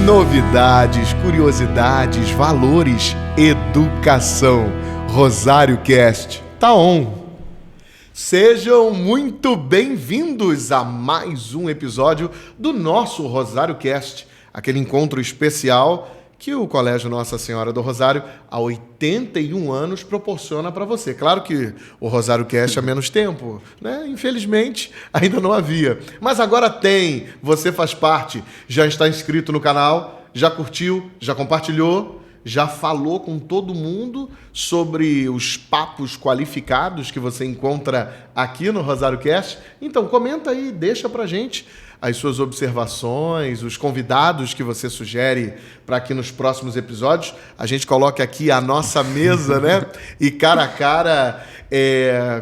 Novidades, curiosidades, valores, educação. Rosário Cast tá on. Sejam muito bem-vindos a mais um episódio do nosso Rosário Cast, aquele encontro especial que o Colégio Nossa Senhora do Rosário, há 81 anos, proporciona para você. Claro que o Rosário Cast há menos tempo, né? Infelizmente, ainda não havia. Mas agora tem. Você faz parte, já está inscrito no canal, já curtiu, já compartilhou, já falou com todo mundo sobre os papos qualificados que você encontra aqui no Rosário Cast. Então, comenta aí, deixa pra gente as suas observações, os convidados que você sugere para que nos próximos episódios a gente coloque aqui a nossa mesa, né? E cara a cara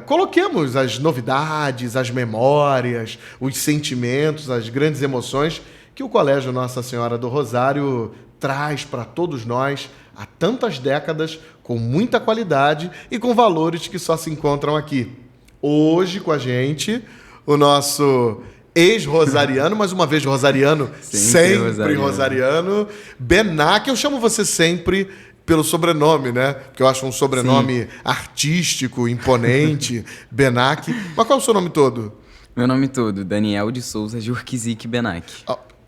coloquemos as novidades, as memórias, os sentimentos, as grandes emoções que o Colégio Nossa Senhora do Rosário traz para todos nós há tantas décadas, com muita qualidade e com valores que só se encontram aqui. Hoje com a gente, o nosso ex-rosariano, mais uma vez rosariano, sempre rosariano, Benac. Eu chamo você sempre pelo sobrenome, né? Porque eu acho um sobrenome artístico, imponente, Benac. Mas qual é o seu nome todo? Meu nome todo, Daniel de Souza Jurquizic Benac.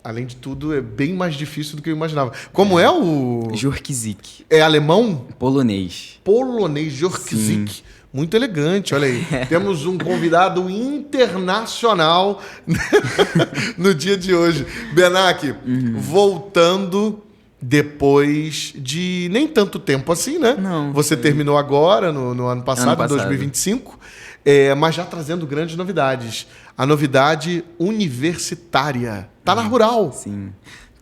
Além de tudo, é bem mais difícil do que eu imaginava. Como é o... Jurquizic. É alemão? Polonês. Polonês, Jurquizic. Muito elegante, olha aí. Temos um convidado internacional no dia de hoje. Benac, voltando depois de nem tanto tempo assim, né? Não. Você terminou agora, no ano passado, 2025, mas já trazendo grandes novidades. A novidade universitária. Tá na Rural. Sim.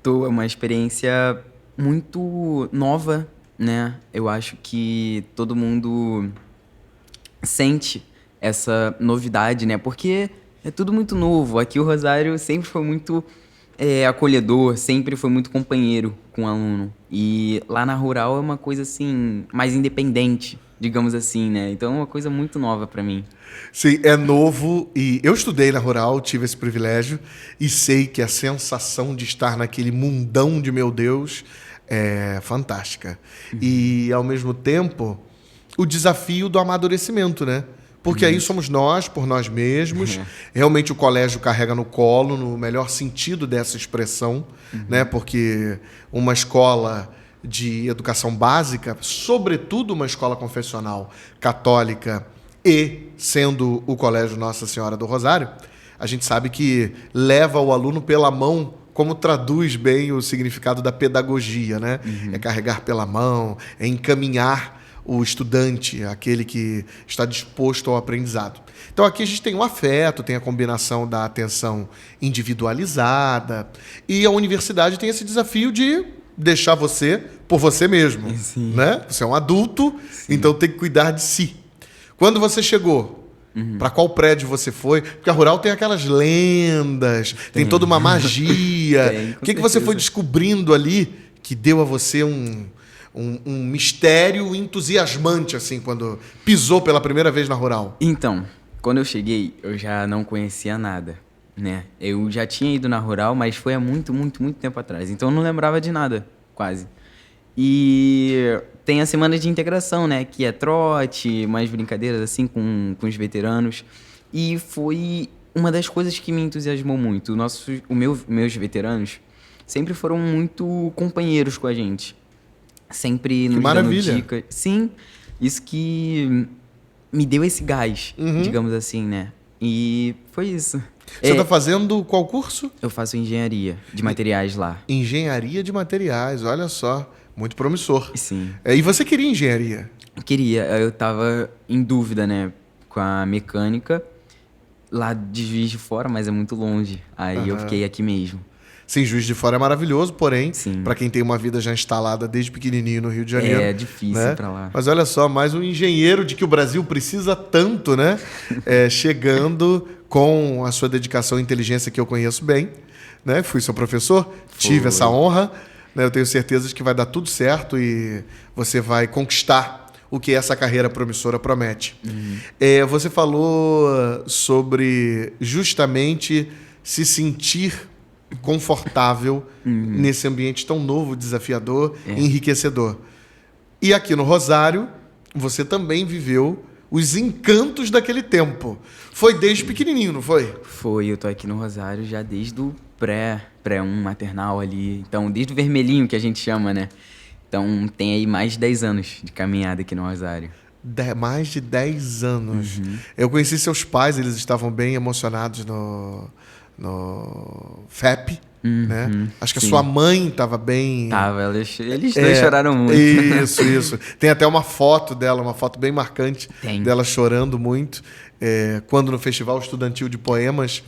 É uma experiência muito nova, né? Eu acho que todo mundo sente essa novidade, né? Porque é tudo muito novo. Aqui o Rosário sempre foi muito acolhedor, sempre foi muito companheiro com o aluno. E lá na Rural é uma coisa assim, mais independente, digamos assim, né? Então é uma coisa muito nova para mim. Sim, é novo e eu estudei na Rural, tive esse privilégio e sei que a sensação de estar naquele mundão de meu Deus é fantástica. E, ao mesmo tempo, o desafio do amadurecimento, né? Porque aí somos nós, por nós mesmos. Realmente o colégio carrega no colo, no melhor sentido dessa expressão, né? Porque uma escola de educação básica, sobretudo uma escola confessional católica e sendo o Colégio Nossa Senhora do Rosário, a gente sabe que leva o aluno pela mão, como traduz bem o significado da pedagogia, né? É carregar pela mão, é encaminhar o estudante, aquele que está disposto ao aprendizado. Então aqui a gente tem o afeto, tem a combinação da atenção individualizada e a universidade tem esse desafio de deixar você por você mesmo, né? Você é um adulto, então tem que cuidar de si. Quando você chegou, para qual prédio você foi? Porque a Rural tem aquelas lendas, tem toda uma magia. O que você foi descobrindo ali que deu a você um mistério entusiasmante, assim, quando pisou pela primeira vez na Rural? Então, quando eu cheguei, eu já não conhecia nada, né? Eu já tinha ido na Rural, mas foi há muito, muito, muito tempo atrás. Então eu não lembrava de nada, quase. E tem a semana de integração, né? Que é trote, mais brincadeiras assim com os veteranos. E foi uma das coisas que me entusiasmou muito. Meus veteranos sempre foram muito companheiros com a gente. Sempre nos dando dicas. Sim, isso que me deu esse gás, digamos assim, né? E foi isso. Você está fazendo qual curso? Eu faço engenharia de materiais lá. Engenharia de materiais, olha só. Muito promissor. Sim. E você queria engenharia? Queria. Eu tava em dúvida, né? Com a mecânica lá de Juiz de Fora, mas é muito longe. Aí eu fiquei aqui mesmo. Sim, Juiz de Fora é maravilhoso, porém, para quem tem uma vida já instalada desde pequenininho no Rio de Janeiro... É difícil, né? Pra lá. Mas olha só, mais um engenheiro de que o Brasil precisa tanto, né? Chegando com a sua dedicação e inteligência que eu conheço bem, né? Fui seu professor, tive essa honra, né? Eu tenho certeza de que vai dar tudo certo e você vai conquistar o que essa carreira promissora promete. Você falou sobre justamente se sentir confortável nesse ambiente tão novo, desafiador e enriquecedor. E aqui no Rosário, você também viveu os encantos daquele tempo. Foi desde pequenininho, não foi? Foi, eu tô aqui no Rosário já desde o pré-1 maternal ali. Então, desde o vermelhinho que a gente chama, né? Então, tem aí mais de 10 anos de caminhada aqui no Rosário. Mais de 10 anos. Eu conheci seus pais, eles estavam bem emocionados no FEP, né? Acho que a sua mãe estava bem... Tava, eles dois choraram muito. Isso. Tem até uma foto dela, uma foto bem marcante dela chorando muito. Quando no Festival Estudantil de Poemas,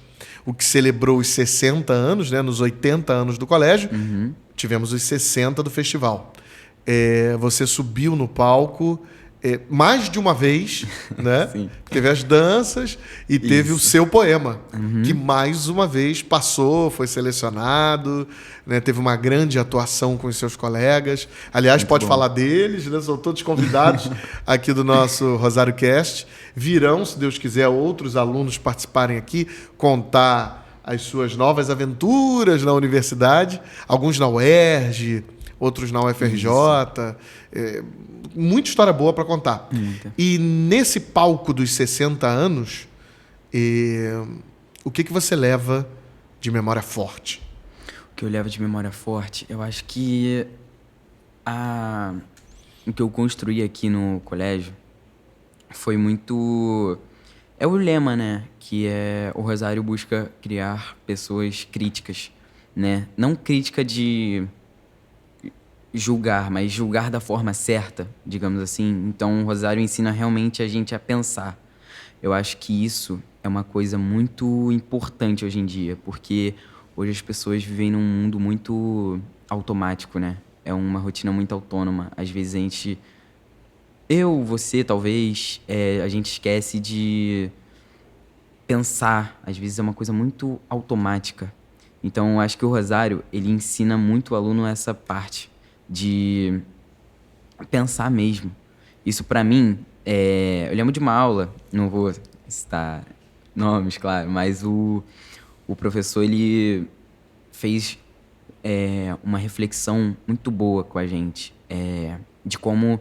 o que celebrou os 60 anos, né? Nos 80 anos do colégio, tivemos os 60 do festival. Você subiu no palco... mais de uma vez, né? Sim. Teve as danças e teve o seu poema, que mais uma vez passou, foi selecionado, né? Teve uma grande atuação com os seus colegas. Aliás, muito pode falar deles, né? São todos convidados aqui do nosso Rosário Cast. Virão, se Deus quiser, outros alunos participarem aqui, contar as suas novas aventuras na universidade, alguns na UERJ, outros na UFRJ. Muita história boa para contar. E nesse palco dos 60 anos, o que você leva de memória forte? O que eu levo de memória forte, eu acho que o que eu construí aqui no colégio foi muito... É o lema, né? Que é o Rosário busca criar pessoas críticas, né? Não crítica de... julgar, mas julgar da forma certa, digamos assim. Então, o Rosário ensina realmente a gente a pensar. Eu acho que isso é uma coisa muito importante hoje em dia, porque hoje as pessoas vivem num mundo muito automático, né? É uma rotina muito autônoma. Às vezes a gente... você, talvez, a gente esquece de pensar. Às vezes é uma coisa muito automática. Então, eu acho que o Rosário, ele ensina muito o aluno essa parte de pensar mesmo. Isso pra mim, eu lembro de uma aula, não vou citar nomes, claro, mas o professor, ele fez uma reflexão muito boa com a gente, de como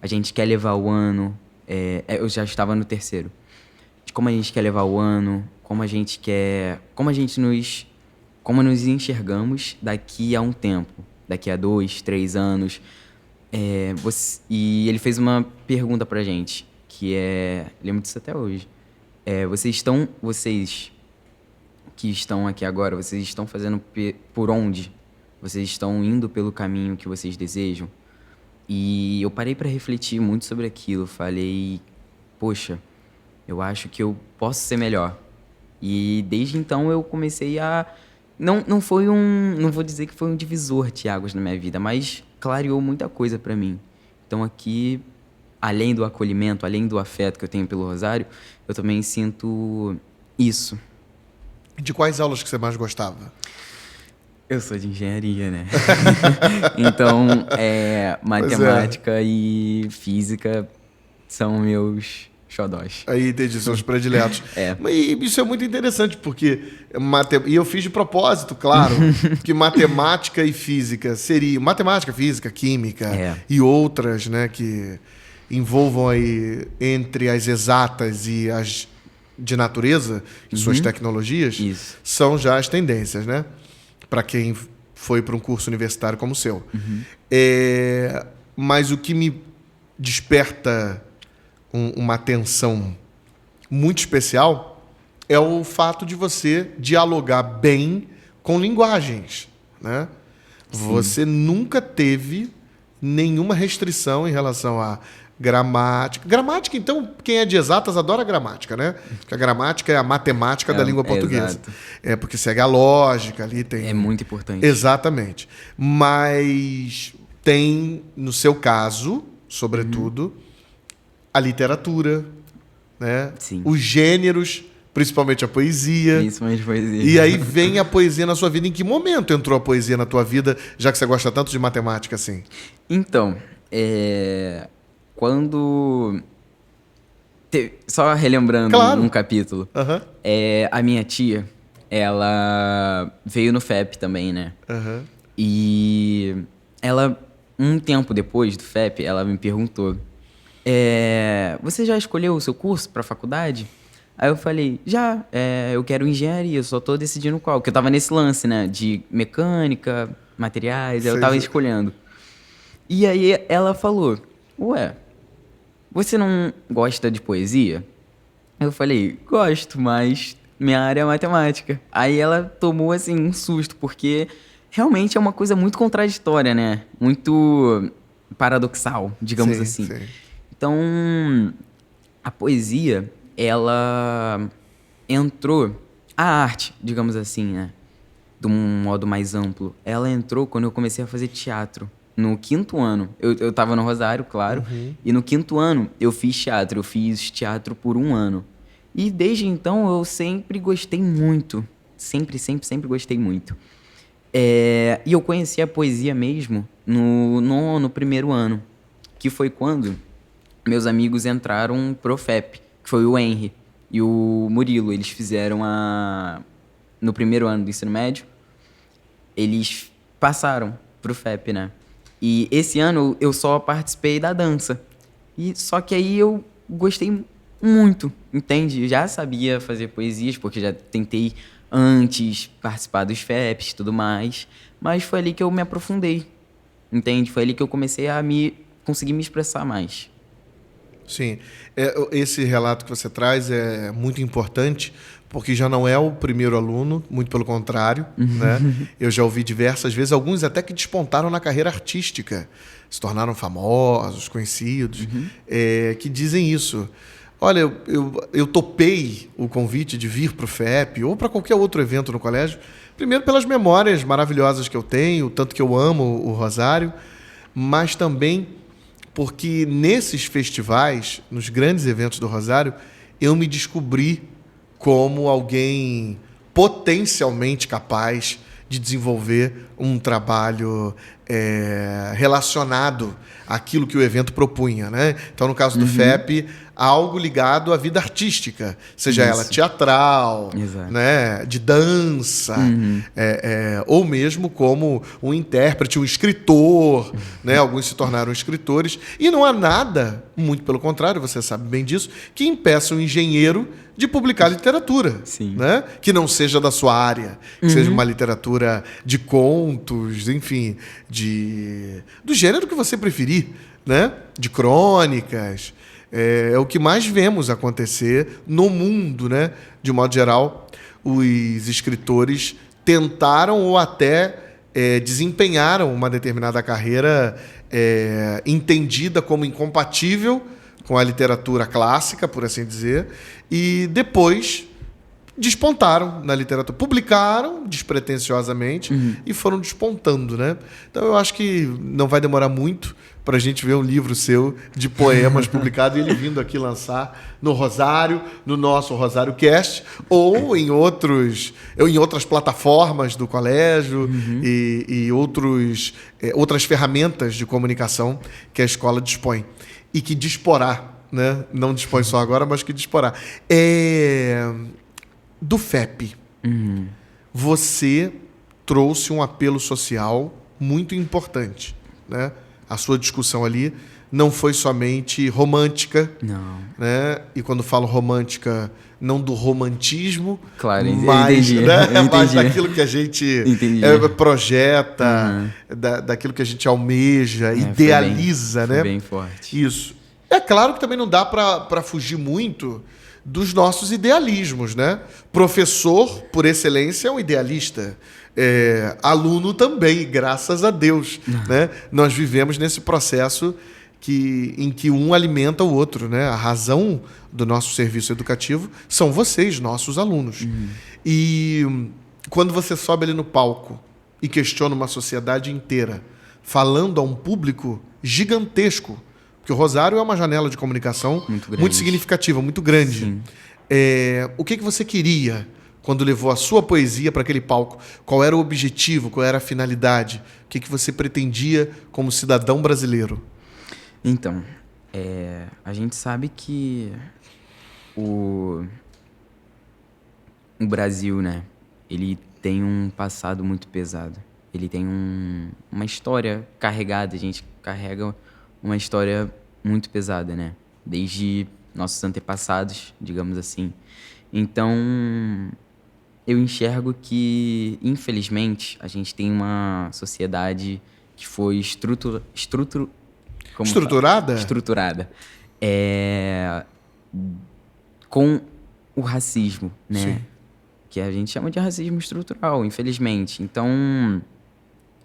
a gente quer levar o ano, eu já estava no terceiro, de como a gente quer levar o ano, como nos enxergamos daqui a um tempo. Daqui a 2, 3 anos. E ele fez uma pergunta pra gente, que lembro disso até hoje. Vocês que estão aqui agora, vocês estão fazendo por onde? Vocês estão indo pelo caminho que vocês desejam? E eu parei pra refletir muito sobre aquilo. Falei, poxa, eu acho que eu posso ser melhor. E desde então eu comecei a... Não vou dizer que foi um divisor de águas na minha vida, mas clareou muita coisa pra mim. Então aqui, além do acolhimento, além do afeto que eu tenho pelo Rosário, eu também sinto isso. De quais aulas que você mais gostava? Eu sou de engenharia, né? Então, matemática e física são meus xodós. Aí, entendi, são os prediletos. Mas isso é muito interessante, porque... E eu fiz de propósito, claro, que matemática e física seriam... Matemática, física, química e outras, né, que envolvam aí entre as exatas e as de natureza, suas tecnologias, são já as tendências, né? Para quem foi para um curso universitário como o seu. Mas o que me desperta uma atenção muito especial é o fato de você dialogar bem com linguagens, né? Você nunca teve nenhuma restrição em relação a gramática. Gramática, então, quem é de exatas adora gramática, né? Porque a gramática é a matemática da língua portuguesa. Exato. Porque segue a lógica ali. É muito importante. Exatamente. Mas tem, no seu caso, sobretudo, a literatura, né? Sim. Os gêneros, principalmente a poesia. Principalmente a poesia. E aí vem a poesia na sua vida. Em que momento entrou a poesia na tua vida, já que você gosta tanto de matemática assim? Então, quando... Só relembrando um capítulo. A minha tia, ela veio no FEP também, né? Aham. E ela, um tempo depois do FEP, ela me perguntou: você já escolheu o seu curso para faculdade? Aí eu falei: já, eu quero engenharia, eu só tô decidindo qual. Porque eu tava nesse lance, né, de mecânica, materiais, eu tava Sei. escolhendo. E aí ela falou: ué, você não gosta de poesia? Eu falei: gosto, mas minha área é matemática. Aí ela tomou, assim, um susto, porque realmente é uma coisa muito contraditória, né? Muito paradoxal, digamos Sim, assim. sim. Então, a poesia, ela entrou... A arte, digamos assim, né? De um modo mais amplo, ela entrou quando eu comecei a fazer teatro. No 5º ano. Eu tava no Rosário, claro. E no 5º ano, eu fiz teatro. Eu fiz teatro por 1 ano. E desde então, eu sempre gostei muito. Sempre, sempre, sempre gostei muito. E eu conheci a poesia mesmo no 1º ano. Que foi quando meus amigos entraram pro FEP. Que foi o Henry e o Murilo. Eles fizeram no 1º ano do ensino médio, eles passaram pro FEP, né? E esse ano eu só participei da dança. E só que aí eu gostei muito, entende? Eu já sabia fazer poesias, porque já tentei antes participar dos FEPs e tudo mais. Mas foi ali que eu me aprofundei, entende? Foi ali que eu comecei a conseguir me expressar mais. Sim. Esse relato que você traz é muito importante, porque já não é o primeiro aluno, muito pelo contrário, né? Eu já ouvi diversas vezes, alguns até que despontaram na carreira artística, se tornaram famosos, conhecidos, que dizem isso. Olha, eu topei o convite de vir para o FEP ou para qualquer outro evento no colégio, primeiro pelas memórias maravilhosas que eu tenho, tanto que eu amo o Rosário, mas também porque nesses festivais, nos grandes eventos do Rosário, eu me descobri como alguém potencialmente capaz de desenvolver um trabalho relacionado àquilo que o evento propunha, né? Então, no caso do FEP, algo ligado à vida artística, seja ela Isso. teatral, Exato. né, de dança, ou mesmo como um intérprete, um escritor, né? Alguns se tornaram escritores. E não há nada, muito pelo contrário, você sabe bem disso, que impeça um engenheiro de publicar literatura, Sim. né? Que não seja da sua área, que seja uma literatura de contos, enfim, do gênero que você preferir, né? De crônicas. É o que mais vemos acontecer no mundo, né? De modo geral, os escritores tentaram ou até desempenharam uma determinada carreira entendida como incompatível com a literatura clássica, por assim dizer, e depois despontaram na literatura, publicaram despretensiosamente e foram despontando, né? Então eu acho que não vai demorar muito para a gente ver um livro seu de poemas publicado e ele vindo aqui lançar no Rosário, no nosso Rosário Cast, ou em outras plataformas do colégio e outras ferramentas de comunicação que a escola dispõe e que disporá, né? Não dispõe só agora, mas que disporá. Do FEP, você trouxe um apelo social muito importante, né? A sua discussão ali não foi somente romântica, Não. né? E quando falo romântica, não do romantismo, Claro, eu mas, entendi. né? Eu Mas entendi. daquilo que a gente Entendi. projeta, daquilo que a gente almeja, idealiza, foi né? bem forte. Isso. É claro que também não dá para fugir muito dos nossos idealismos, né? Professor, por excelência, é um idealista. Aluno também, graças a Deus, né? Nós vivemos nesse processo em que um alimenta o outro, né? A razão do nosso serviço educativo são vocês, nossos alunos. E quando você sobe ali no palco e questiona uma sociedade inteira, falando a um público gigantesco, porque o Rosário é uma janela de comunicação muito significativa, muito grande. O que você queria quando levou a sua poesia para aquele palco? Qual era o objetivo? Qual era a finalidade? O que você pretendia como cidadão brasileiro? Então, a gente sabe que o Brasil, né? ele tem um passado muito pesado. Ele tem uma história carregada. A gente carrega uma história muito pesada, né? Desde nossos antepassados, digamos assim. Então, eu enxergo que, infelizmente, a gente tem uma sociedade que foi Estruturada? Estruturada. Com o racismo, né? Sim. Que a gente chama de racismo estrutural, infelizmente. Então,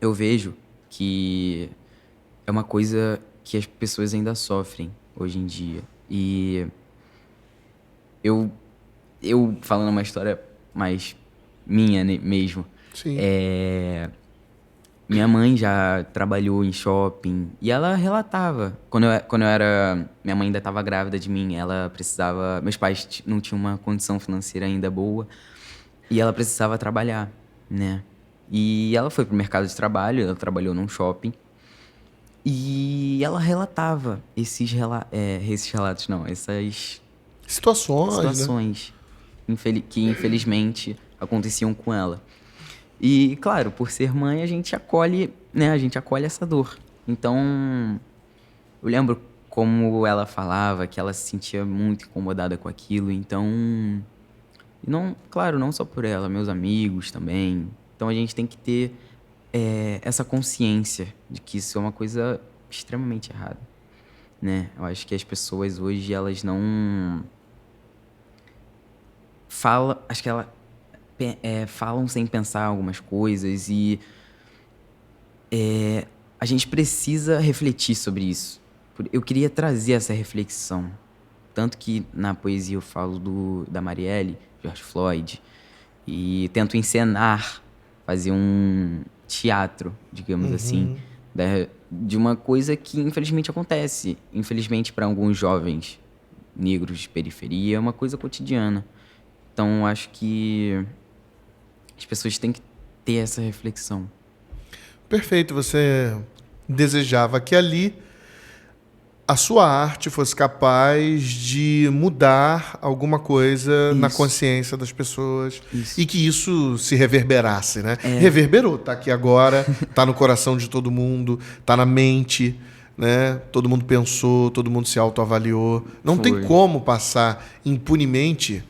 eu vejo que é uma coisa que as pessoas ainda sofrem hoje em dia. E eu falando uma história mais minha, né, mesmo. Sim. Minha mãe já trabalhou em shopping e ela relatava. Quando eu era... Minha mãe ainda estava grávida de mim, ela precisava... Meus pais não tinham uma condição financeira ainda boa e ela precisava trabalhar, né? E ela foi pro mercado de trabalho, ela trabalhou num shopping e ela relatava esses relatos, não, essas Situações, né? que infelizmente aconteciam com ela. E, claro, por ser mãe, a gente acolhe, né? A gente acolhe essa dor. Então, eu lembro como ela falava, que ela se sentia muito incomodada com aquilo. Então, e não, claro, não só por ela, meus amigos também. Então, a gente tem que ter essa consciência de que isso é uma coisa extremamente errada, né? Eu acho que as pessoas hoje, elas não falam... Acho que elas... falam sem pensar algumas coisas e a gente precisa refletir sobre isso. Eu queria trazer essa reflexão. Tanto que na poesia eu falo da Marielle, George Floyd, e tento encenar, fazer um teatro, digamos assim, de uma coisa que infelizmente acontece. Infelizmente para alguns jovens negros de periferia é uma coisa cotidiana. Então acho que as pessoas têm que ter essa reflexão. Perfeito. Você desejava que ali a sua arte fosse capaz de mudar alguma coisa na consciência das pessoas e que isso se reverberasse, né? Reverberou, tá aqui agora, tá no coração de todo mundo, tá na mente, né? Todo mundo pensou, todo mundo se autoavaliou. Não tem como passar impunemente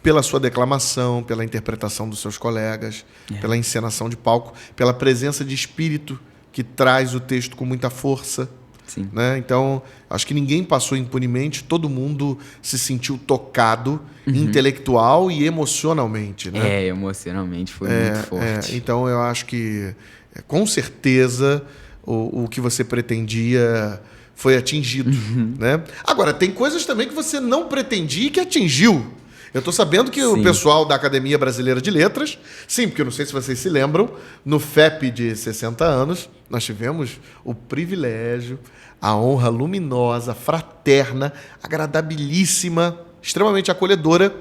pela sua declamação, pela interpretação dos seus colegas, pela encenação de palco, pela presença de espírito que traz o texto com muita força. Sim. Né? Então, acho que ninguém passou impunemente, todo mundo se sentiu tocado intelectual e emocionalmente. Né? Emocionalmente foi muito forte. Então, eu acho que, com certeza, o que você pretendia foi atingido. Né? Agora, tem coisas também que você não pretendia e que atingiu. Eu estou sabendo que o pessoal da Academia Brasileira de Letras, sim, porque eu não sei se vocês se lembram, no FEP de 60 anos, nós tivemos o privilégio, a honra luminosa, fraterna, agradabilíssima, extremamente acolhedora,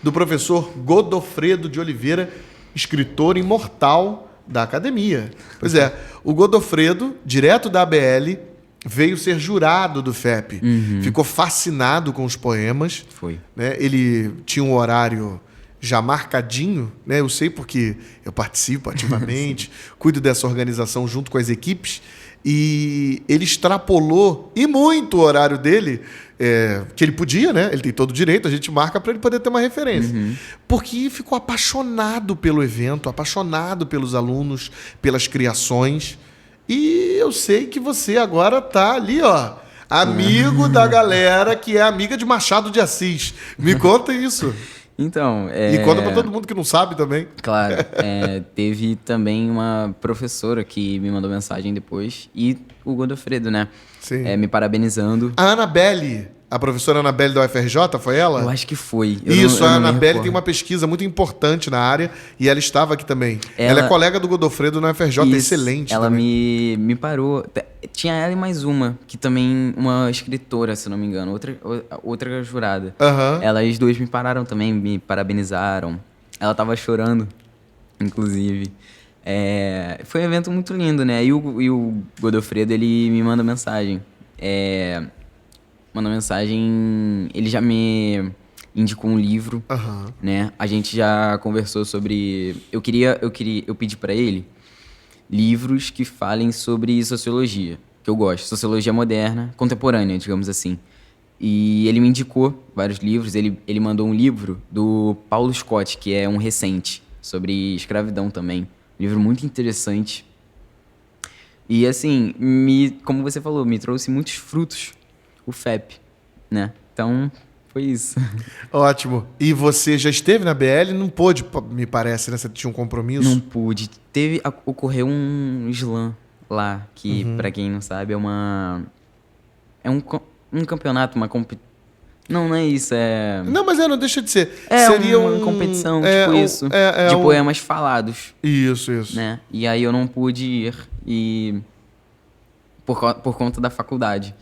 do professor Godofredo de Oliveira, escritor imortal da Academia. Pois é, o Godofredo, direto da ABL, veio ser jurado do FEP. Ficou fascinado com os poemas. Foi. Né? Ele tinha um horário já marcadinho, né? Eu sei porque eu participo ativamente, cuido dessa organização junto com as equipes, e ele extrapolou, e muito, o horário dele, que ele podia, né? Ele tem todo o direito, a gente marca para ele poder ter uma referência. Porque ficou apaixonado pelo evento, apaixonado pelos alunos, pelas criações. E eu sei que você agora tá ali, ó, amigo da galera que é amiga de Machado de Assis. Me conta isso. Então, E conta pra todo mundo que não sabe também. Claro, teve também uma professora que me mandou mensagem depois, e o Godofredo, né? Sim. Me parabenizando. A Anabelle, a professora Anabelle da UFRJ, foi ela? Eu acho que foi. A Anabelle tem uma pesquisa muito importante na área e ela estava aqui também. Ela é colega do Godofredo na UFRJ, excelente. Ela também. me parou. Tinha ela e mais uma, que também, uma escritora, se não me engano, outra jurada. Elas duas me pararam também, me parabenizaram. Ela tava chorando, inclusive. Foi um evento muito lindo, né? E o Godofredo, ele me manda mensagem. Ele já me indicou um livro, Aham. né? A gente já conversou sobre... Eu pedi pra ele livros que falem sobre sociologia, que eu gosto. Sociologia moderna, contemporânea, digamos assim. E ele me indicou vários livros. Ele mandou um livro do Paulo Scott, que é um recente, sobre escravidão também. Um livro muito interessante. E assim, como você falou, me trouxe muitos frutos o FEP, né? Então, foi isso. Ótimo. E você já esteve na BL? Não pôde, me parece, né? Você tinha um compromisso? Não pude. Ocorreu um slam lá, que pra quem não sabe é um campeonato, Não é isso, é... Não, mas não deixa de ser. É Seria uma competição, tipo isso, de poemas falados, Isso. né? E aí eu não pude ir, por conta da faculdade,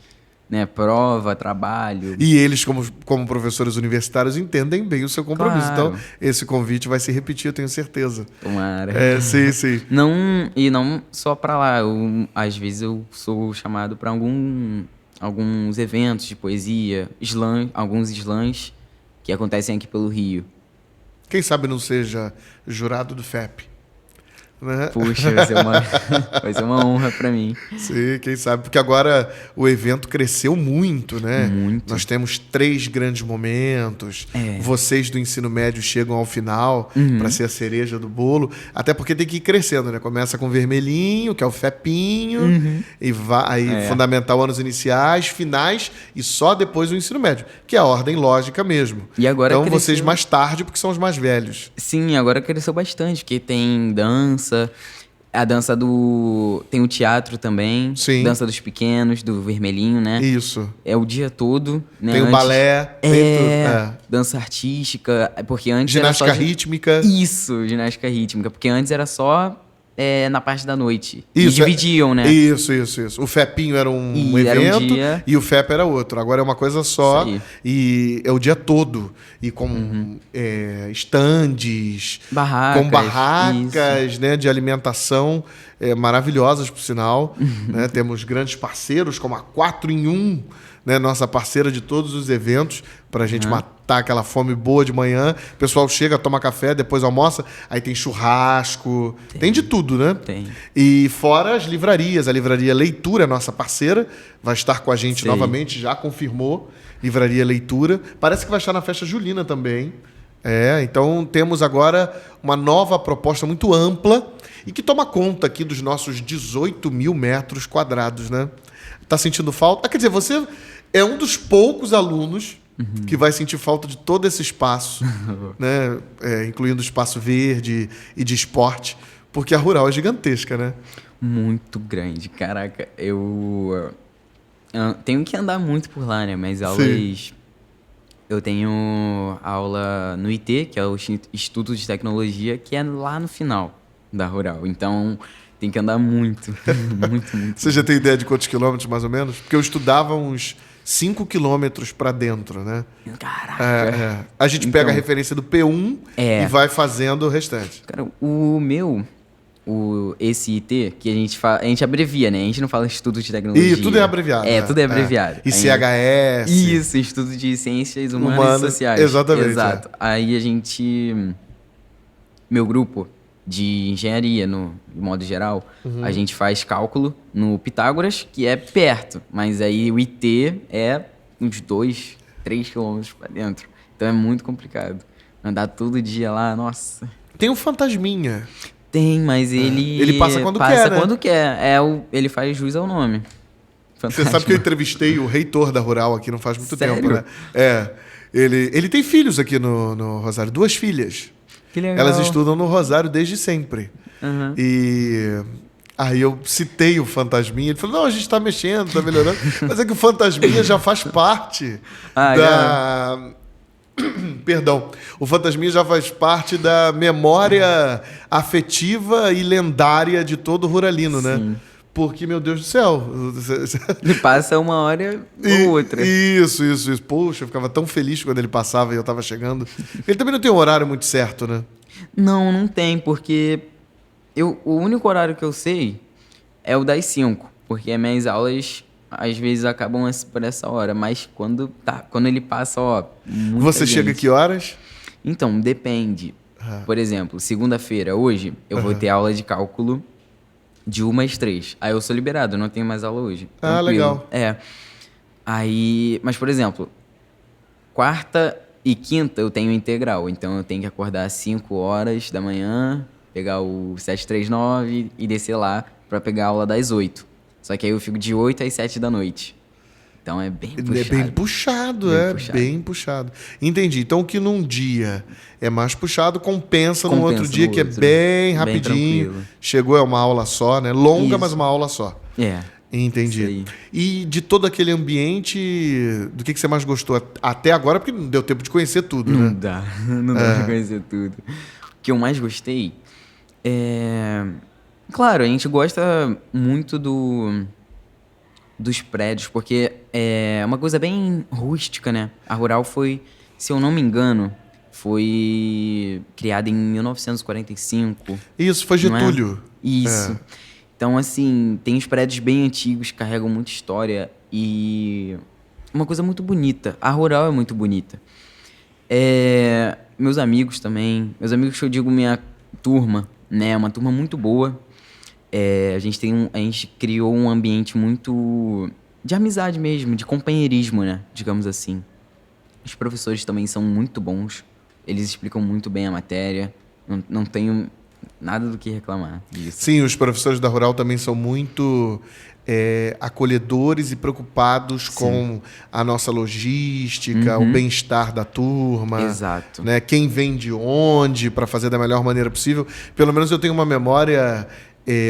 né? Prova, trabalho... E eles, como professores universitários, entendem bem o seu compromisso. Claro. Então, esse convite vai se repetir, eu tenho certeza. Tomara. Sim. Não só pra lá. Às vezes eu sou chamado pra alguns eventos de poesia, alguns slams que acontecem aqui pelo Rio. Quem sabe não seja jurado do FEP. Né? Puxa, vai ser uma honra pra mim. Sim, quem sabe, porque agora o evento cresceu muito, né? Muito. Nós temos 3 grandes momentos. Vocês do ensino médio chegam ao final para ser a cereja do bolo, até porque tem que ir crescendo, né? Começa com o vermelhinho, que é o FEPinho, e vai fundamental, anos iniciais, finais e só depois o ensino médio, que é a ordem lógica mesmo. E agora então cresceu... vocês mais tarde, porque são os mais velhos. Sim, agora cresceu bastante, porque tem dança. A dança do... Tem o teatro também. Sim. Dança dos pequenos, do vermelhinho, né? Isso. É o dia todo, né? Tem o balé. Tem tudo. Dança artística. Porque antes ginástica era só... rítmica. Isso, ginástica rítmica. Porque antes era só na parte da noite. Isso, e dividiam, né? Isso. O FEPinho era um evento era um dia... e o FEP era outro. Agora é uma coisa só e é o dia todo. E com estandes, com barracas, né, de alimentação maravilhosas, por sinal. Né? Temos grandes parceiros, como a 4 em 1, né, nossa parceira de todos os eventos, para a gente matar aquela fome boa de manhã. O pessoal chega, toma café, depois almoça, aí tem churrasco, tem de tudo, né? Tem. E fora as livrarias, a livraria Leitura, nossa parceira, vai estar com a gente novamente, já confirmou, livraria Leitura. Parece que vai estar na festa julina também. Então temos agora uma nova proposta muito ampla e que toma conta aqui dos nossos 18 mil metros quadrados, né? Tá sentindo falta? Quer dizer, você é um dos poucos alunos que vai sentir falta de todo esse espaço, né? Incluindo o espaço verde e de esporte, porque a rural é gigantesca, né? Muito grande. Caraca, eu tenho que andar muito por lá, né? Mas aulas... Eu tenho aula no IT, que é o Instituto de Tecnologia, que é lá no final da rural. Então... Tem que andar muito. muito. Você já tem ideia de quantos quilômetros, mais ou menos? Porque eu estudava uns 5 quilômetros para dentro, né? Caraca. A gente pega a referência do P1 e vai fazendo o restante. Cara, esse IT, que a gente abrevia, né? A gente não fala Instituto de Tecnologia. E tudo é abreviado. Tudo é abreviado. ICHS. Isso, Instituto de Ciências Humanas e Sociais. Exatamente. Exato. Aí a gente... Meu grupo... de engenharia, no modo geral, a gente faz cálculo no Pitágoras, que é perto, mas aí o IT é uns 2, 3 quilômetros para dentro. Então é muito complicado. Andar todo dia lá, nossa. Tem um fantasminha. Tem, mas ele passa quando quer, né? Quando quer. Ele faz jus ao nome. Fantasma. Você sabe que eu entrevistei o reitor da Rural aqui não faz muito Sério? tempo, né? Ele tem filhos aqui no Rosário, 2 filhas. Que legal. Elas estudam no Rosário desde sempre. E aí eu citei o Fantasminha. Ele falou, não, a gente está mexendo, está melhorando. Mas é que o Fantasminha já faz parte Perdão. O Fantasminha já faz parte da memória afetiva e lendária de todo ruralino, né? Porque, meu Deus do céu... Ele passa uma hora ou outra. Isso. Poxa, eu ficava tão feliz quando ele passava e eu estava chegando. Ele também não tem um horário muito certo, né? Não tem, porque o único horário que eu sei é o das 5, porque as minhas aulas às vezes acabam por essa hora, mas quando ele passa, ó, muita Você gente. chega que horas? Então, depende. Por exemplo, segunda-feira, hoje, eu vou ter aula de cálculo de 1 às 3. Aí eu sou liberado, eu não tenho mais aula hoje. Ah, Tranquilo. legal. Aí, mas por exemplo, quarta e quinta eu tenho integral, então eu tenho que acordar às 5 horas da manhã, pegar o 739 e descer lá pra pegar a aula das 8. Só que aí eu fico de 8 às 7 da noite. Então é bem puxado. É bem puxado, bem puxado. Entendi. Então, o que num dia é mais puxado, compensa num outro dia que é bem rapidinho. Tranquilo. Chegou, é uma aula só, né? Longa, Isso. mas uma aula só. É. Entendi. Isso aí. E de todo aquele ambiente, do que você mais gostou até agora? Porque não deu tempo de conhecer tudo, Não né? dá. Não dá pra conhecer tudo. O que eu mais gostei é... Claro, a gente gosta muito dos prédios, porque é uma coisa bem rústica, né? A Rural foi, se eu não me engano, foi criada em 1945. Isso, foi não é? Getúlio. Isso. Então, assim, tem os prédios bem antigos, carregam muita história e uma coisa muito bonita. A Rural é muito bonita. Meus amigos também, meus amigos que eu digo minha turma, né? Uma turma muito boa. A gente criou um ambiente muito de amizade mesmo, de companheirismo, né? Digamos assim. Os professores também são muito bons. Eles explicam muito bem a matéria. Não tenho nada do que reclamar disso. Sim, os professores da Rural também são muito acolhedores e preocupados com a nossa logística, o bem-estar da turma. Exato. Né? Quem vem de onde, para fazer da melhor maneira possível. Pelo menos eu tenho uma memória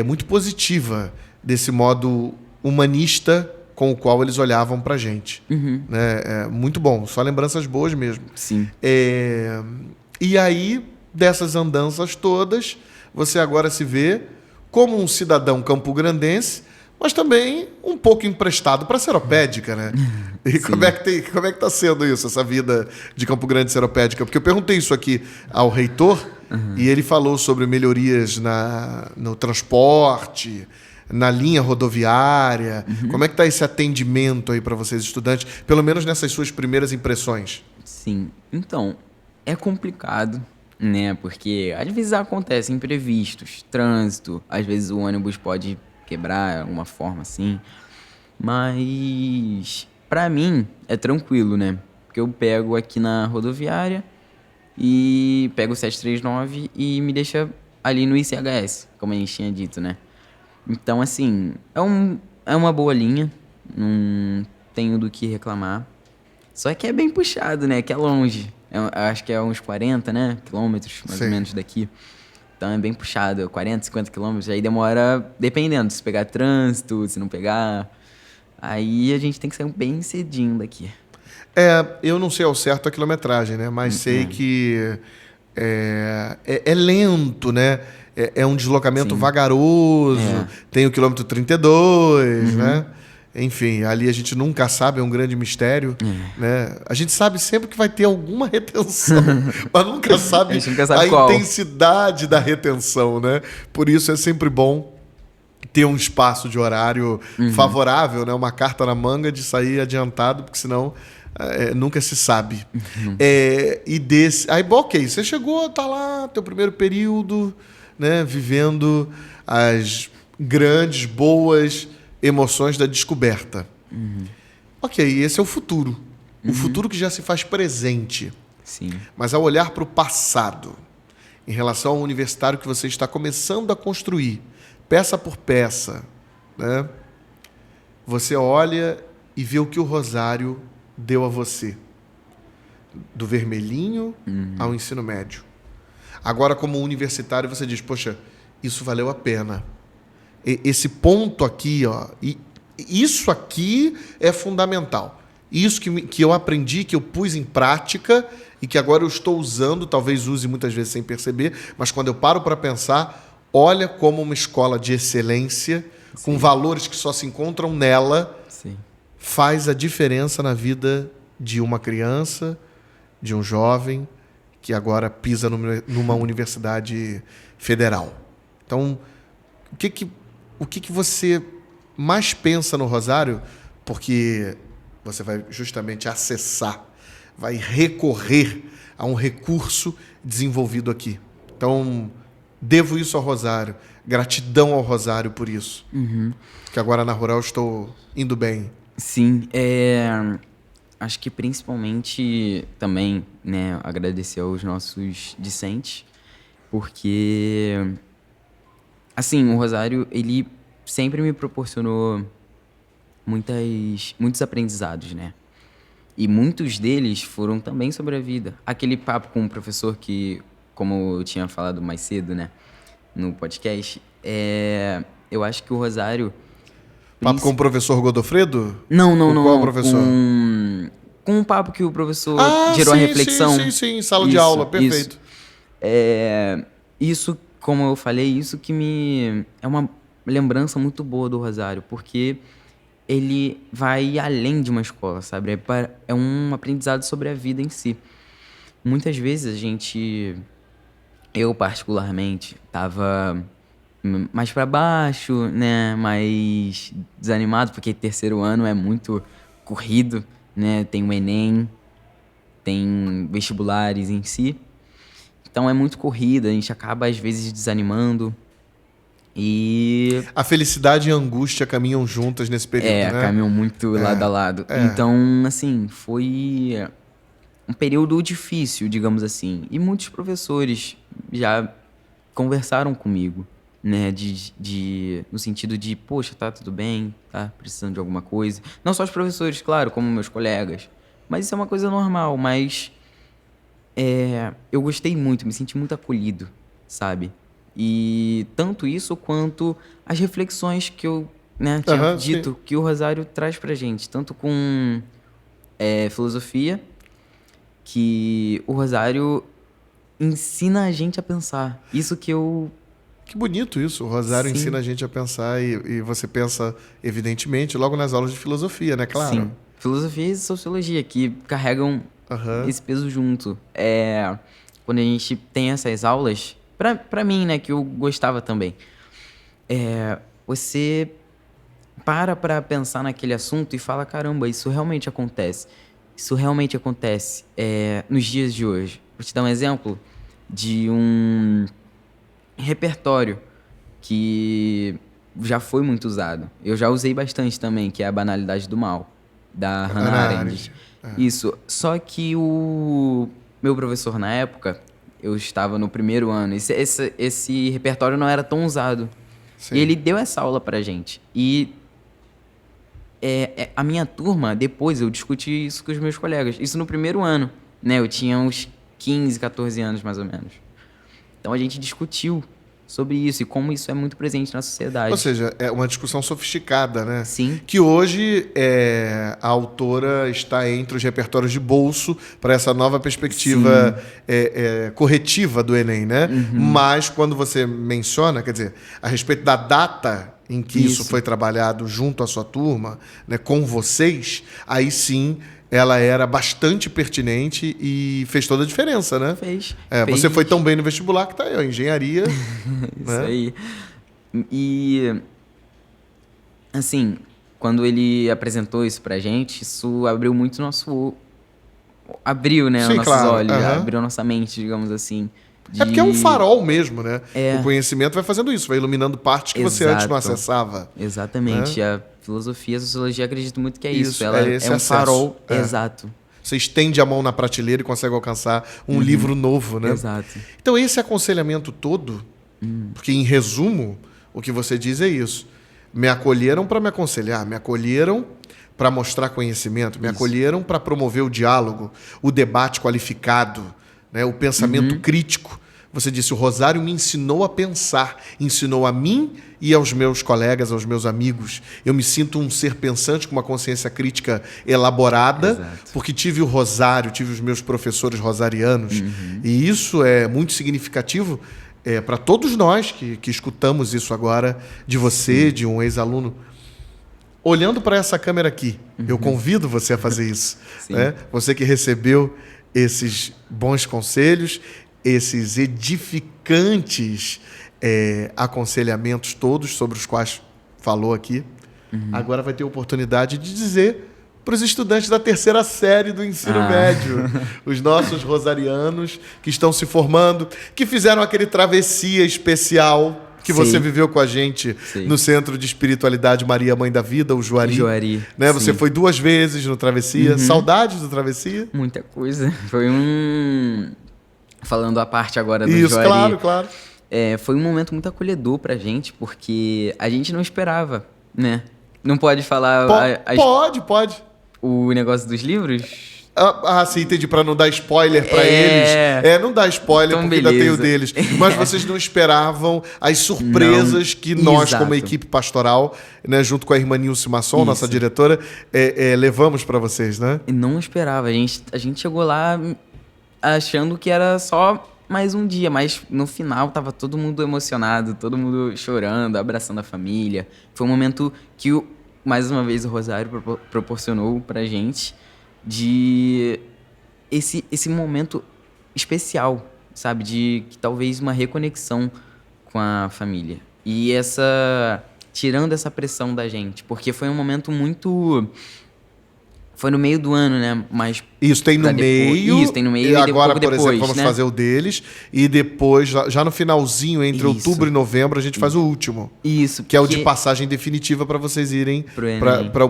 muito positiva desse modo humanista com o qual eles olhavam para a gente. Né? Muito bom, só lembranças boas mesmo. Sim. E aí, dessas andanças todas, você agora se vê como um cidadão campograndense, mas também um pouco emprestado para a Seropédica, né? E como é que está sendo isso, essa vida de Campo Grande Seropédica? Porque eu perguntei isso aqui ao reitor e ele falou sobre melhorias no transporte, na linha rodoviária. Como é que está esse atendimento aí para vocês, estudantes, pelo menos nessas suas primeiras impressões? Sim. Então, é complicado, né? Porque às vezes acontecem imprevistos, trânsito, às vezes o ônibus pode quebrar de alguma forma assim. Mas pra mim é tranquilo, né? Porque eu pego aqui na rodoviária e pego o 739 e me deixa ali no ICHS, como a gente tinha dito, né? Então, assim, é uma boa linha, não tenho do que reclamar. Só que é bem puxado, né? Que é longe. Eu acho que é uns 40, né? Quilômetros, mais ou menos, daqui. Então é bem puxado, 40, 50 quilômetros. Aí demora, dependendo, se pegar trânsito, se não pegar. Aí a gente tem que sair bem cedinho daqui. Eu não sei ao certo a quilometragem, né? Mas sei que é lento, né? É um deslocamento vagaroso. Tem o quilômetro 32, né? Enfim, ali a gente nunca sabe, é um grande mistério. Né? A gente sabe sempre que vai ter alguma retenção, mas nunca sabe a qual. intensidade da retenção. Né? Por isso é sempre bom ter um espaço de horário favorável, né? Uma carta na manga de sair adiantado, porque senão nunca se sabe. Aí, bom, ok, você chegou, tá lá, teu primeiro período, né? Vivendo as grandes, boas emoções da descoberta. Ok, esse é o futuro. O futuro que já se faz presente. Sim. Mas ao olhar para o passado, em relação ao universitário que você está começando a construir, peça por peça, né? Você olha e vê o que o Rosário deu a você. Do vermelhinho ao ensino médio. Agora, como universitário, você diz, poxa, isso valeu a pena. Esse ponto aqui, ó, isso aqui é fundamental. Isso que eu aprendi, que eu pus em prática e que agora eu estou usando, talvez use muitas vezes sem perceber, mas quando eu paro para pensar, olha como uma escola de excelência, com valores que só se encontram nela, faz a diferença na vida de uma criança, de um jovem que agora pisa numa universidade federal. Então, o que você mais pensa no Rosário porque você vai justamente acessar, vai recorrer a um recurso desenvolvido aqui. Então, devo isso ao Rosário. Gratidão ao Rosário por isso. Que agora na Rural estou indo bem. Sim, acho que principalmente também, né, agradecer aos nossos discentes, porque, assim, o Rosário, ele sempre me proporcionou muitos aprendizados, né? E muitos deles foram também sobre a vida. Aquele papo com o professor que, como eu tinha falado mais cedo, né, no podcast, eu acho que o Rosário... Papo com o professor Godofredo? Não. Qual professor? Com um papo que o professor gerou sim, a reflexão. Sim. Sala de aula, perfeito. Isso, como eu falei, isso que é uma lembrança muito boa do Rosário, porque ele vai além de uma escola, sabe? É um aprendizado sobre a vida em si. Muitas vezes eu particularmente, tava mais para baixo, né? Mais desanimado, porque terceiro ano é muito corrido, né? Tem o Enem, tem vestibulares em si. Então é muito corrida, a gente acaba às vezes desanimando. E a felicidade e a angústia caminham juntas nesse período, né? Caminham muito lado a lado. Então, assim, foi um período difícil, digamos assim. E muitos professores já conversaram comigo, né? No sentido de, poxa, tá tudo bem, tá precisando de alguma coisa. Não só os professores, claro, como meus colegas. Mas isso é uma coisa normal, mas eu gostei muito, me senti muito acolhido, sabe? E tanto isso quanto as reflexões que eu tinha dito, sim, que o Rosário traz pra gente. Tanto com filosofia, que o Rosário ensina a gente a pensar. Isso que eu... Que bonito isso. O Rosário, sim, ensina a gente a pensar e você pensa, evidentemente, logo nas aulas de filosofia, né? Claro. Sim. Filosofia e sociologia, que carregam esse peso junto. Quando a gente tem essas aulas... Pra mim, né, que eu gostava também. Você para pensar naquele assunto e fala, caramba, isso realmente acontece. Isso realmente acontece nos dias de hoje. Vou te dar um exemplo de um repertório que já foi muito usado. Eu já usei bastante também, que é A Banalidade do Mal, da Hannah Arendt. Isso. Só que o meu professor na época... Eu estava no primeiro ano. Esse repertório não era tão usado. Sim. E ele deu essa aula pra gente. E a minha turma, depois eu discuti isso com os meus colegas. Isso no primeiro ano, né? Eu tinha uns 15, 14 anos, mais ou menos. Então a gente discutiu sobre isso e como isso é muito presente na sociedade. Ou seja, é uma discussão sofisticada, né? Sim. Que hoje a autora está entre os repertórios de bolso para essa nova perspectiva corretiva do Enem, né? Mas quando você menciona, quer dizer, a respeito da data em que isso foi trabalhado junto à sua turma, né, com vocês, aí sim ela era bastante pertinente e fez toda a diferença, né? Fez. Você foi tão bem no vestibular que tá aí, ó, engenharia. Isso, né? Aí. E, assim, quando ele apresentou isso pra gente, isso abriu muito abriu, né, sim, nossos claro, olhos, abriu nossa mente, digamos assim. Porque é um farol mesmo, né? O conhecimento vai fazendo isso, vai iluminando partes que você antes não acessava. Exatamente. A filosofia, a sociologia, acredito muito que é isso. Ela é um farol. Exato. Você estende a mão na prateleira e consegue alcançar um livro novo, né? Exato. Então, esse aconselhamento todo, porque, em resumo, o que você diz é isso. Me acolheram para me aconselhar, me acolheram para mostrar conhecimento, me acolheram para promover o diálogo, o debate qualificado, né, o pensamento crítico. Você disse, o Rosário me ensinou a pensar, ensinou a mim e aos meus colegas, aos meus amigos. Eu me sinto um ser pensante com uma consciência crítica elaborada, exato, porque tive o Rosário, tive os meus professores rosarianos. E isso é muito significativo para todos nós que escutamos isso agora de você, de um ex-aluno. Olhando para essa câmera aqui, eu convido você a fazer isso. Né? Você que recebeu esses bons conselhos, esses edificantes aconselhamentos todos sobre os quais falou aqui. agora vai ter oportunidade de dizer para os estudantes da terceira série do ensino médio, os nossos rosarianos que estão se formando, que fizeram aquele travessia especial que você viveu com a gente no Centro de Espiritualidade Maria Mãe da Vida, o Juari. Né? Você foi 2 vezes no Travessia. Saudades do Travessia? Muita coisa. Foi Falando a parte agora do Isso, Juari. claro. Foi um momento muito acolhedor pra gente, porque a gente não esperava, né? Não pode falar... Pode. O negócio dos livros... Sim, entendi, pra não dar spoiler pra eles. Não dá spoiler, então, porque ainda tem o deles. Mas vocês não esperavam as surpresas que nós, como equipe pastoral, né, junto com a irmã Nilce Masson, nossa diretora, levamos pra vocês, né? Não esperava. A gente chegou lá achando que era só mais um dia, mas no final tava todo mundo emocionado, todo mundo chorando, abraçando a família. Foi um momento que, mais uma vez, o Rosário proporcionou pra gente de esse momento especial, sabe? De que talvez uma reconexão com a família. E tirando essa pressão da gente, porque foi um momento muito... Foi no meio do ano, né? Mas Isso, tem no meio. Isso, tem no meio e agora, pouco depois, exemplo, vamos fazer o deles. E depois, já no finalzinho, entre outubro e novembro, a gente faz o último. Isso. Que é o de passagem definitiva para vocês irem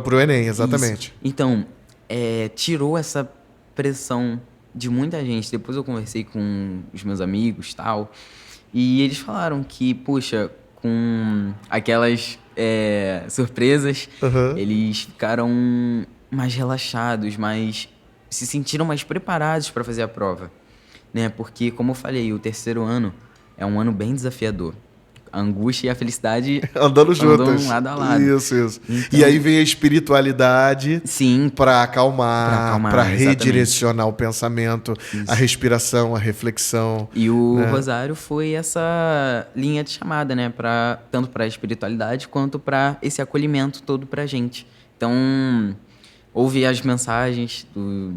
pro Enem, exatamente. Isso. Então, tirou essa pressão de muita gente. Depois eu conversei com os meus amigos e tal. E eles falaram que, puxa, com aquelas surpresas, eles ficaram mais relaxados, se sentiram mais preparados para fazer a prova, né? Porque, como eu falei, o terceiro ano é um ano bem desafiador. A angústia e a felicidade andando juntas, andam lado a lado. Isso. Então, e aí vem a espiritualidade para acalmar, para redirecionar o pensamento, a respiração, a reflexão. E o Rosário foi essa linha de chamada, né? Tanto para a espiritualidade quanto para esse acolhimento todo para a gente. Então, ouvi as mensagens do...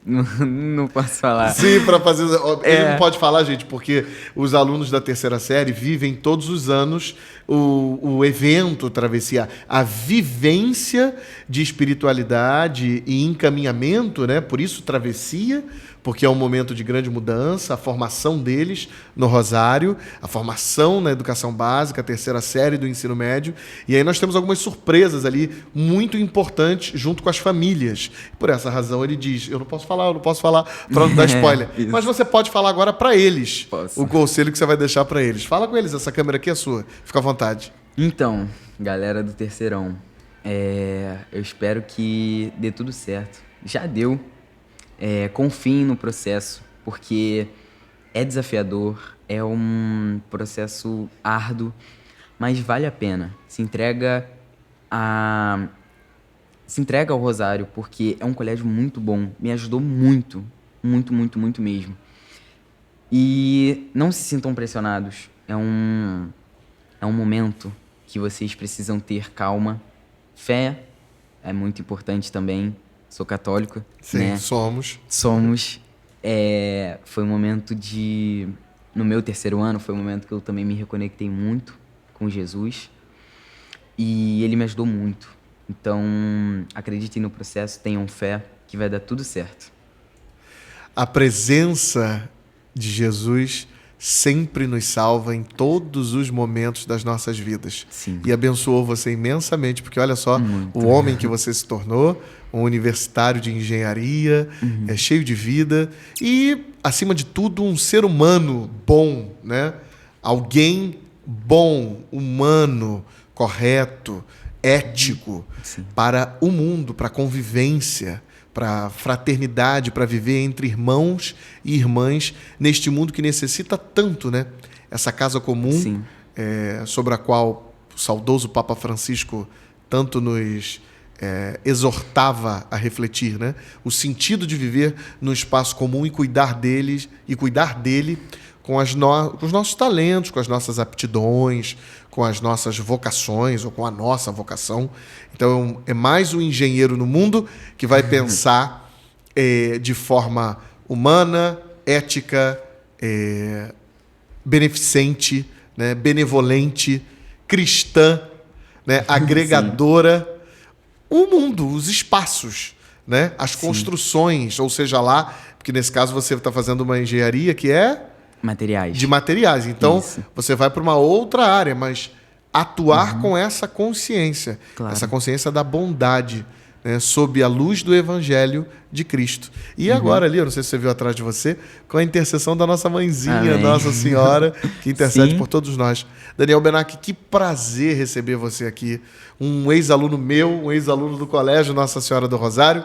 Não posso falar. Sim, para fazer... Ele não pode falar, gente, porque os alunos da terceira série vivem todos os anos o evento Travessia, a vivência de espiritualidade e encaminhamento, né? Por isso Travessia, porque é um momento de grande mudança, a formação deles no Rosário, a formação na educação básica, a terceira série do ensino médio. E aí nós temos algumas surpresas ali muito importantes junto com as famílias. Por essa razão ele diz, eu não posso falar para não dar spoiler. Mas você pode falar agora para eles. Posso. O conselho que você vai deixar para eles. Fala com eles, essa câmera aqui é sua. Fica à vontade. Então, galera do terceirão, eu espero que dê tudo certo. Já deu. Confiem no processo, porque é desafiador, é um processo árduo, mas vale a pena. Se entrega ao Rosário, porque é um colégio muito bom, me ajudou muito, muito, muito, muito mesmo. E não se sintam pressionados, é um momento que vocês precisam ter calma, fé é muito importante também. Sou católico, sim, né? Somos. Foi um momento no meu terceiro ano, foi um momento que eu também me reconectei muito com Jesus. E ele me ajudou muito. Então, acreditem no processo, tenham fé, que vai dar tudo certo. A presença de Jesus sempre nos salva em todos os momentos das nossas vidas. Sim. E abençoou você imensamente, porque olha só, o homem que você se tornou, um universitário de engenharia, cheio de vida e, acima de tudo, um ser humano bom, né? Alguém bom, humano, correto, ético, para o mundo, para a convivência, para a fraternidade, para viver entre irmãos e irmãs neste mundo que necessita tanto, né? Essa casa comum, sobre a qual o saudoso Papa Francisco tanto nos exortava a refletir, né? O sentido de viver no espaço comum e cuidar deles e cuidar dele com os nossos talentos, com as nossas aptidões, com as nossas vocações ou com a nossa vocação. Então, é mais um engenheiro no mundo que vai pensar de forma humana, ética, beneficente, né, benevolente, cristã, né, agregadora, o mundo, os espaços, né, as construções, ou seja lá, porque nesse caso você está fazendo uma engenharia que é Materiais. de materiais. Então, Isso. você vai para uma outra área, mas atuar com essa consciência, Claro. essa consciência da bondade, né, sob a luz do Evangelho de Cristo. E agora ali, eu não sei se você viu atrás de você, com a intercessão da nossa mãezinha, Amém. Nossa Senhora, que intercede Sim. por todos nós. Daniel Benac, que prazer receber você aqui. Um ex-aluno meu, um ex-aluno do colégio Nossa Senhora do Rosário,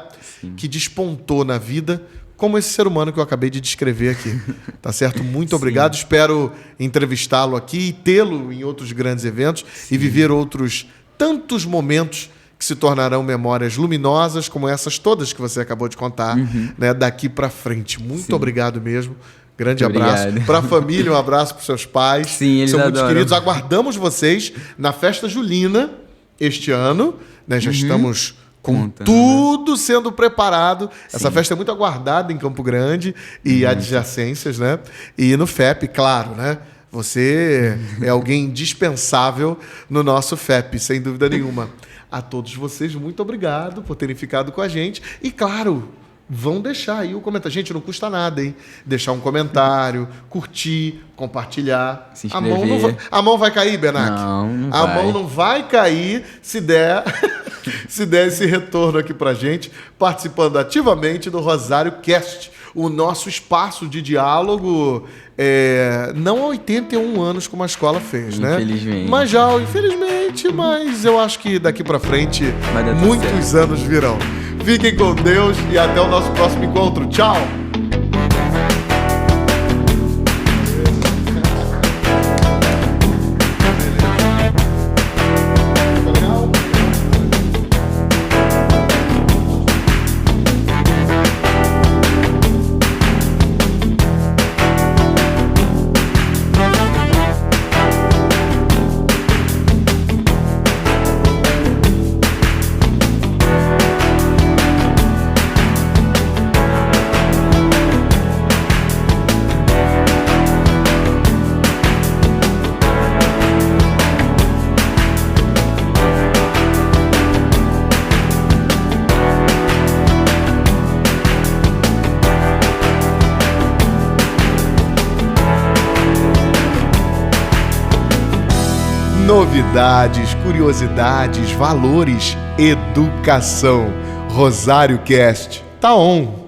que despontou na vida como esse ser humano que eu acabei de descrever aqui. Tá certo? Muito obrigado. Espero entrevistá-lo aqui e tê-lo em outros grandes eventos e viver outros tantos momentos que se tornarão memórias luminosas como essas todas que você acabou de contar, né, daqui para frente. Muito obrigado mesmo. Grande Muito abraço. obrigado. Para a família, um abraço para seus pais. Sim, eles são muito adoram. queridos. Aguardamos vocês na festa julina este ano. Né? Já estamos com Contando. tudo sendo preparado. Essa festa é muito aguardada em Campo Grande e adjacências, né? E no FEP, claro, né? Você é alguém indispensável no nosso FEP, sem dúvida nenhuma. A todos vocês, muito obrigado por terem ficado com a gente. E, claro, vão deixar aí o comentário. Gente, não custa nada, hein? Deixar um comentário, curtir, compartilhar. Se A mão, inscrever. a mão vai cair, Benac? Não A vai. mão não vai cair se der, se der esse retorno aqui pra gente, participando ativamente do Rosário Cast, o nosso espaço de diálogo, não há 81 anos como a escola fez, né? Infelizmente. Mas já, infelizmente, mas eu acho que daqui pra frente Vai dar tudo muitos certo. anos virão. Fiquem com Deus e até o nosso próximo encontro. Tchau! Novidades, curiosidades, valores, educação. Rosário Cast. Tá on!